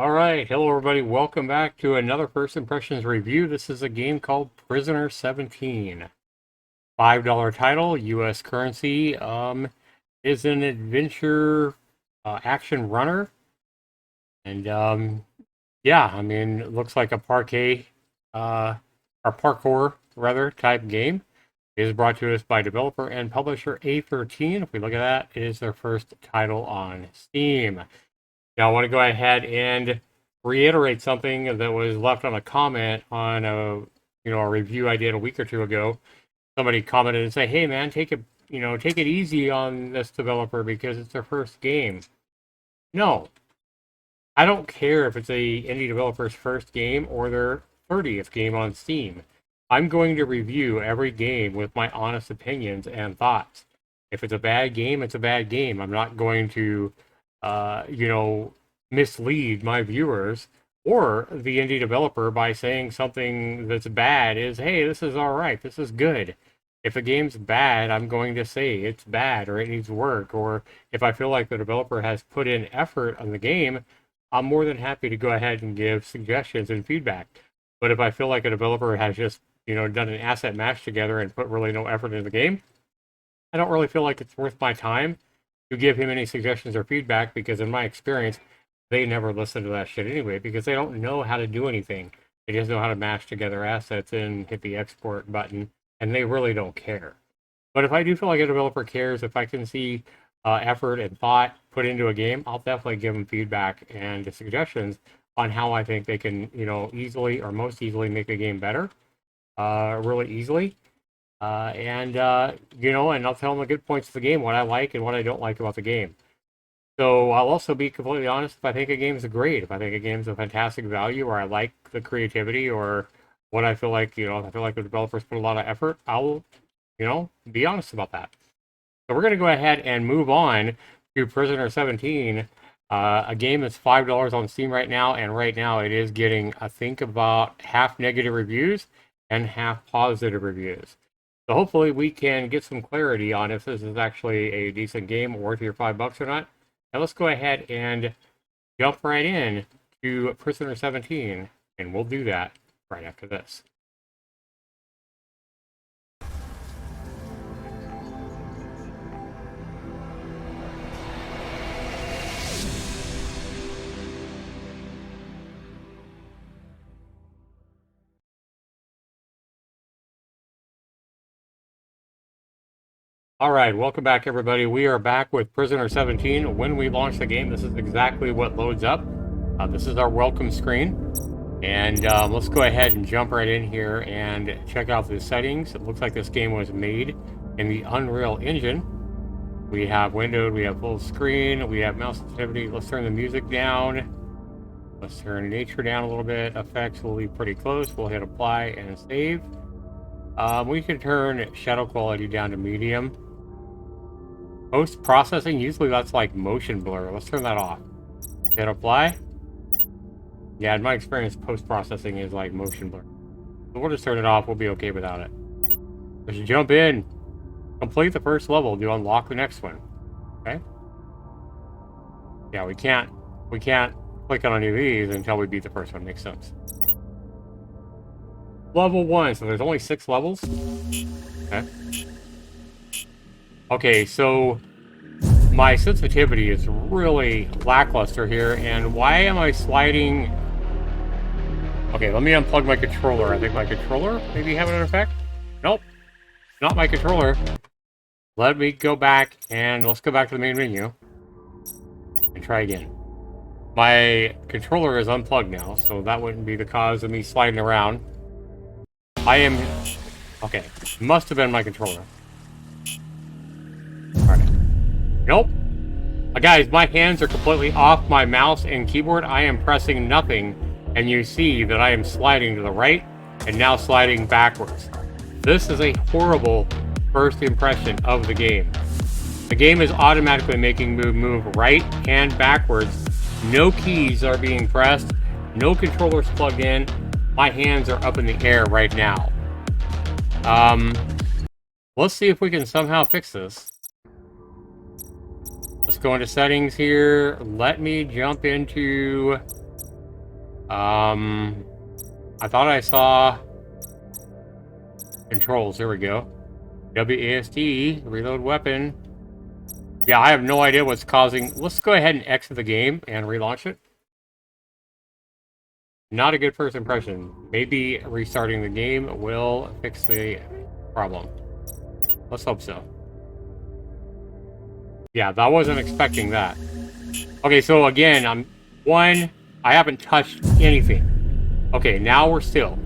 All right, hello everybody. Welcome back to another First Impressions review. This is a game called Prisoner 17. $5 title, US currency. Is an adventure action runner. And yeah, I mean, it looks like a or parkour rather type game. It is brought to us by developer and publisher A13. If we look at that, it is their first title on Steam. Now, I want to go ahead and reiterate something that was left on a comment on a review I did a week or two ago. Somebody commented and say, "Hey, man, take it easy on this developer because it's their first game." No, I don't care if it's a indie developer's first game or their 30th game on Steam. I'm going to review every game with my honest opinions and thoughts. If it's a bad game, it's a bad game. I'm not going to mislead my viewers or the indie developer by saying something that's bad is, hey, this is all right, this is good. If a game's bad, I'm going to say it's bad or it needs work. Or if I feel like the developer has put in effort on the game, I'm more than happy to go ahead and give suggestions and feedback. But if I feel like a developer has just, done an asset match together and put really no effort into the game, I don't really feel like it's worth my time to give him any suggestions or feedback because in my experience, they never listen to that shit anyway because they don't know how to do anything. They just know how to mash together assets and hit the export button, and they really don't care. But if I do feel like a developer cares, if I can see effort and thought put into a game, I'll definitely give them feedback and suggestions on how I think they can, easily or most easily make a game better, really easily. And I'll tell them the good points of the game, what I like and what I don't like about the game. So I'll also be completely honest if I think a game's great, if I think a game's a fantastic value, or I like the creativity, or what I feel like, if I feel like the developers put a lot of effort, I'll, be honest about that. So we're going to go ahead and move on to Prisoner 17, a game that's $5 on Steam right now, and right now it is getting, I think, about half negative reviews and half positive reviews. So hopefully we can get some clarity on if this is actually a decent game worth your $5 or not. Now let's go ahead and jump right in to Prisoner 17, and we'll do that right after this. All right, welcome back, everybody. We are back with Prisoner 17. When we launch the game, this is exactly what loads up. This is our welcome screen. And let's go ahead and jump right in here and check out the settings. It looks like this game was made in the Unreal Engine. We have windowed, we have full screen, we have mouse sensitivity. Let's turn the music down. Let's turn nature down a little bit. Effects will be pretty close. We'll hit apply and save. We can turn shadow quality down to medium. Post-processing, usually that's like motion blur. Let's turn that off. Hit apply. Yeah, in my experience, post-processing is like motion blur. So we'll just turn it off. We'll be okay without it. Let's jump in. Complete the first level to unlock the next one. Okay? Yeah, we can't click on any of these until we beat the first one. Makes sense. Level 1. So there's only 6 levels. Okay. Okay, so my sensitivity is really lackluster here, and why am I sliding? Okay, let me unplug my controller. I think my controller maybe having an effect? Nope, not my controller. Let me go back, and let's go back to the main menu and try again. My controller is unplugged now, so that wouldn't be the cause of me sliding around. Okay, must have been my controller. Alright. Nope. Guys, my hands are completely off my mouse and keyboard. I am pressing nothing, and you see that I am sliding to the right and now sliding backwards. This is a horrible first impression of the game. The game is automatically making me move right and backwards. No keys are being pressed. No controllers plugged in. My hands are up in the air right now. Let's see if we can somehow fix this. Let's go into settings here. Let me jump into I thought I saw controls. Here we go. WASD, reload weapon. Yeah, I have no idea what's causing... Let's go ahead and exit the game and relaunch it. Not a good first impression. Maybe restarting the game will fix the problem. Let's hope so. Yeah, I wasn't expecting that. Okay, so again, I haven't touched anything. Okay, now we're still.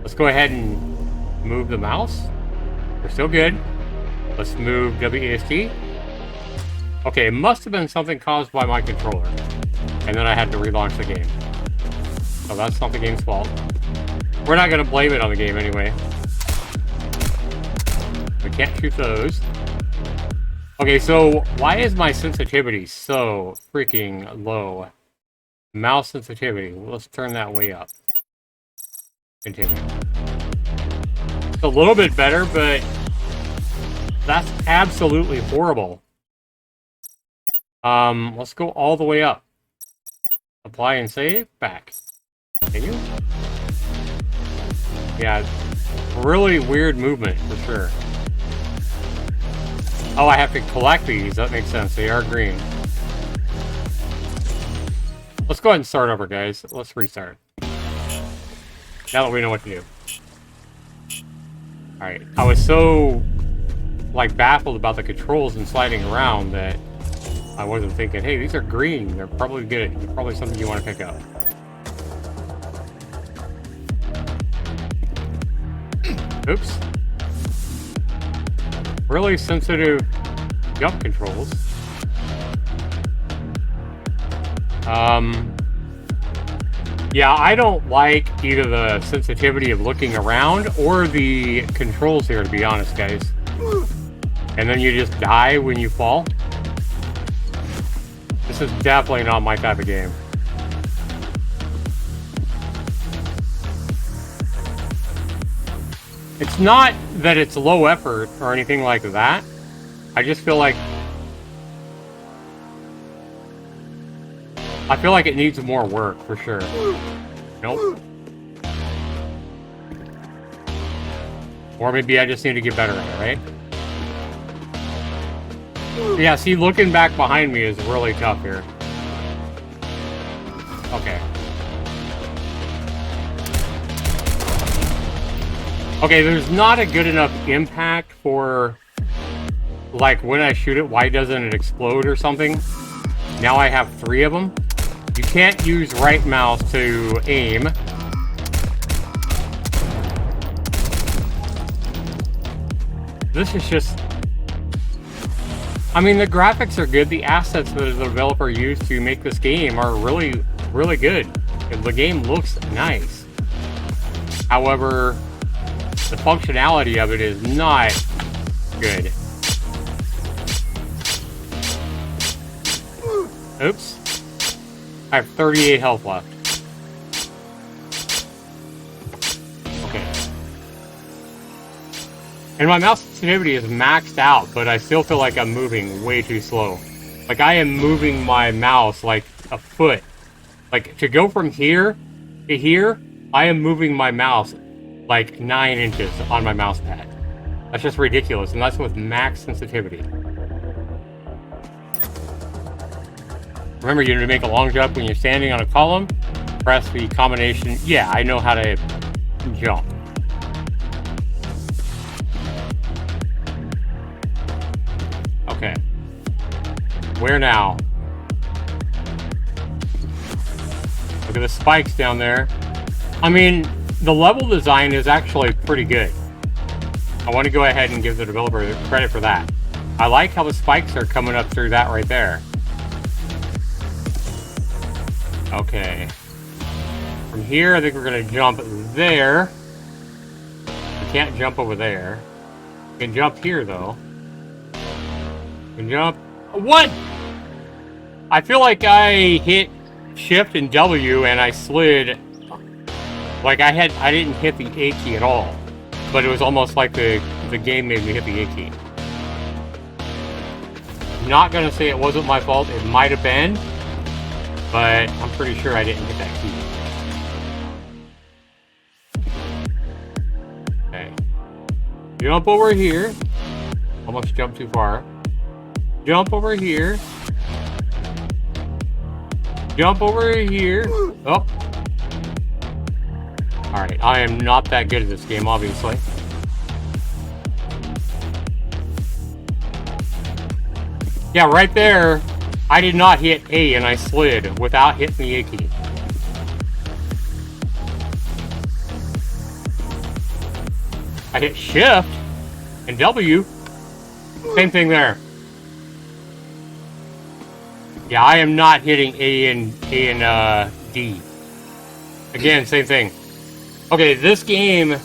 Let's go ahead and move the mouse. We're still good. Let's move WASD. Okay, it must have been something caused by my controller. And then I had to relaunch the game. So that's not the game's fault. We're not going to blame it on the game anyway. We can't shoot those. Okay, so why is my sensitivity so freaking low? Mouse sensitivity. Let's turn that way up. Continue. It's a little bit better, but that's absolutely horrible. Let's go all the way up. Apply and save. Back. Continue. Yeah, really weird movement for sure. Oh, I have to collect these. That makes sense. They are green. Let's go ahead and start over, guys. Let's restart. Now that we know what to do. Alright. I was so, like, baffled about the controls and sliding around that I wasn't thinking, hey, these are green. They're probably good. They're probably something you want to pick up. Oops. Really sensitive jump controls. Yeah, I don't like either the sensitivity of looking around or the controls here, to be honest, guys. And then you just die when you fall. This is definitely not my type of game. It's not that it's low effort or anything like that. I just feel like... I feel like it needs more work, for sure. Nope. Or maybe I just need to get better at it, right? Yeah, see, looking back behind me is really tough here. Okay. Okay, there's not a good enough impact for, like, when I shoot it, why doesn't it explode or something? Now I have 3 of them. You can't use right mouse to aim. This is just... I mean, the graphics are good. The assets that the developer used to make this game are really, really good. The game looks nice. However, the functionality of it is not good. Oops. I have 38 health left. Okay. And my mouse sensitivity is maxed out, but I still feel like I'm moving way too slow. Like, I am moving my mouse like a foot. Like, to go from here to here, I am moving my mouse like 9 inches on my mouse pad. That's just ridiculous, and that's with max sensitivity. Remember, you need to make a long jump when you're standing on a column. Press the combination. Yeah, I know how to jump. Okay. Where now? Look at the spikes down there. I mean, the level design is actually pretty good. I want to go ahead and give the developer credit for that. I like how the spikes are coming up through that right there. Okay. From here, I think we're going to jump there. We can't jump over there. We can jump here, though. We can jump... What?! I feel like I hit Shift and W and I slid... Like, I didn't hit the A key at all. But it was almost like the game made me hit the A key. I'm not going to say it wasn't my fault. It might have been. But I'm pretty sure I didn't hit that key. Jump over here. Almost jumped too far. Jump over here. Jump over here. Oh. Alright, I am not that good at this game, obviously. Yeah, right there, I did not hit A and I slid without hitting the A key. I hit Shift and W. Same thing there. Yeah, I am not hitting A and D. Again, same thing. Okay, this game,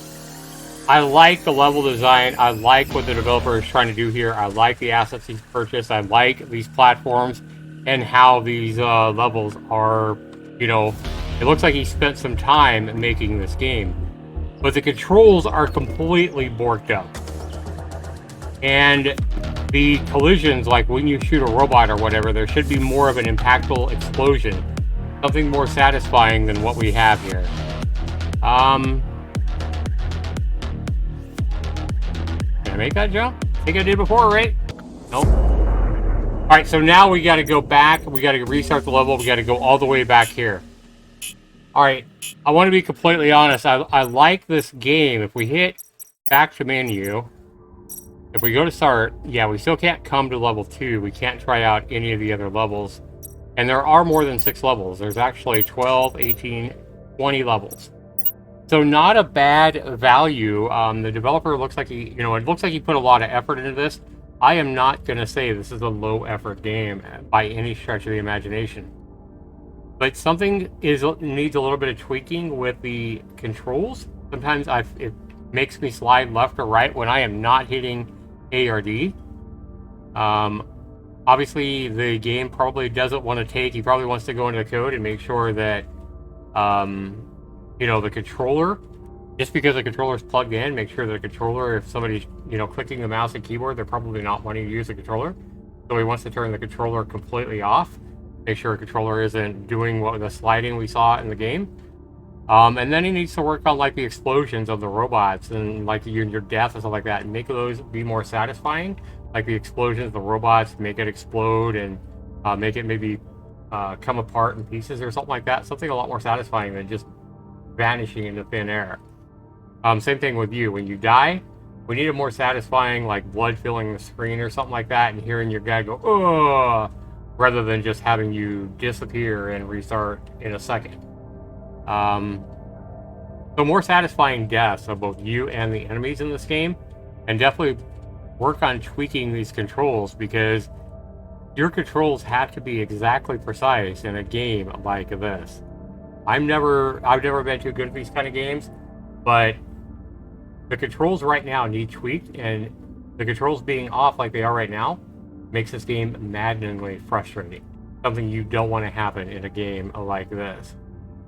I like the level design. I like what the developer is trying to do here. I like the assets he's purchased. I like these platforms and how these levels are, you know, it looks like he spent some time making this game. But the controls are completely borked up. And the collisions, like when you shoot a robot or whatever, there should be more of an impactful explosion. Something more satisfying than what we have here. Can I make that jump? I think I did before, right? Nope. Alright, so now we gotta go back. We gotta restart the level. We gotta go all the way back here. Alright, I want to be completely honest. I like this game. If we hit back to menu, if we go to start, yeah, we still can't come to level 2. We can't try out any of the other levels. And there are more than 6 levels. There's actually 12, 18, 20 levels. So not a bad value. The developer looks like he, it looks like he put a lot of effort into this. I am not going to say this is a low effort game by any stretch of the imagination. But something needs a little bit of tweaking with the controls. Sometimes it makes me slide left or right when I am not hitting A or D. Obviously, the game probably doesn't want to take. He probably wants to go into the code and make sure that, the controller, just because the controller is plugged in, make sure that the controller, if somebody's, clicking the mouse and keyboard, they're probably not wanting to use the controller. So he wants to turn the controller completely off. Make sure the controller isn't doing what the sliding we saw in the game. And then he needs to work on like the explosions of the robots and like your death and stuff like that, and make those be more satisfying. Like the explosions of the robots, make it explode and make it maybe come apart in pieces or something like that. Something a lot more satisfying than just vanishing into thin air. Same thing with you. When you die, we need a more satisfying, like blood filling the screen or something like that, and hearing your guy go, "Oh," rather than just having you disappear and restart in a second. So more satisfying deaths of both you and the enemies in this game, and definitely work on tweaking these controls, because your controls have to be exactly precise in a game like this. I've never been too good at these kind of games, but the controls right now need tweaked, and the controls being off like they are right now makes this game maddeningly frustrating. Something you don't want to happen in a game like this.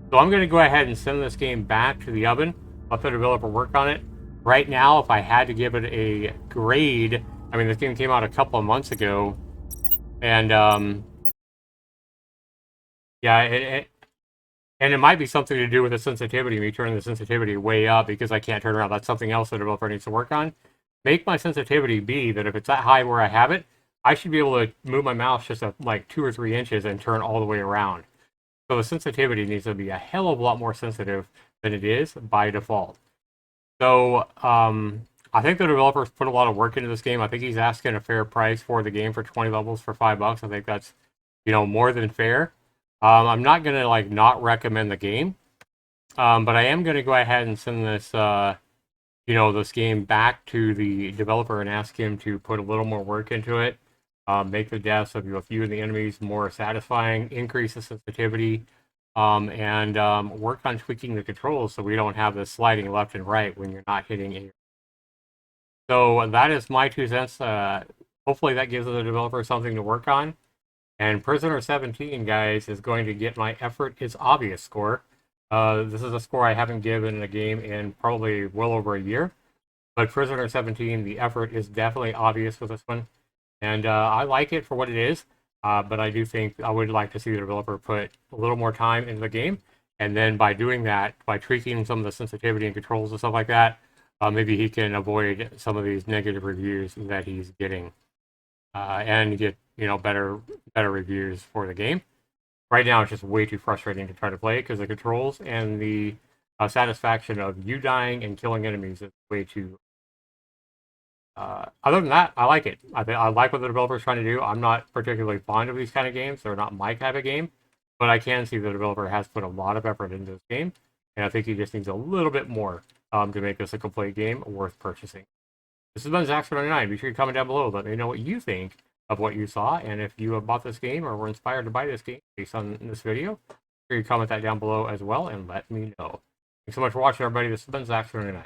So I'm going to go ahead and send this game back to the oven, let the developer work on it. Right now, if I had to give it a grade, I mean, this game came out a couple of months ago, and yeah, and it might be something to do with the sensitivity, me turning the sensitivity way up because I can't turn around. That's something else the developer needs to work on. Make my sensitivity be that if it's that high where I have it, I should be able to move my mouse just like 2 or 3 inches and turn all the way around. So the sensitivity needs to be a hell of a lot more sensitive than it is by default. So I think the developer's put a lot of work into this game. I think he's asking a fair price for the game for 20 levels for $5. I think that's, more than fair. I'm not going to like not recommend the game, but I am going to go ahead and send this, this game back to the developer and ask him to put a little more work into it. Make the deaths of a few of the enemies more satisfying, increase the sensitivity, and work on tweaking the controls so we don't have this sliding left and right when you're not hitting it. So that is my 2 cents. Hopefully that gives the developer something to work on. And Prisoner 17, guys, is going to get my effort is obvious score. This is a score I haven't given a game in probably well over a year. But Prisoner 17, the effort is definitely obvious with this one. And I like it for what it is, but I do think I would like to see the developer put a little more time into the game. And then by doing that, by tweaking some of the sensitivity and controls and stuff like that, maybe he can avoid some of these negative reviews that he's getting, and get, you know, better reviews for the game. Right now, it's just way too frustrating to try to play because the controls and the satisfaction of you dying and killing enemies is way too. Other than that, I like it. I like what the developer's trying to do. I'm not particularly fond of these kind of games. They're not my type of game, but I can see the developer has put a lot of effort into this game, and I think he just needs a little bit more to make this a complete game worth purchasing. This has been Zaxtor99. Be sure to comment down below. Let me know what you think of what you saw, and if you have bought this game or were inspired to buy this game based on this video, be sure you comment that down below as well and let me know. Thanks so much for watching, everybody. This has been Zaxtor99.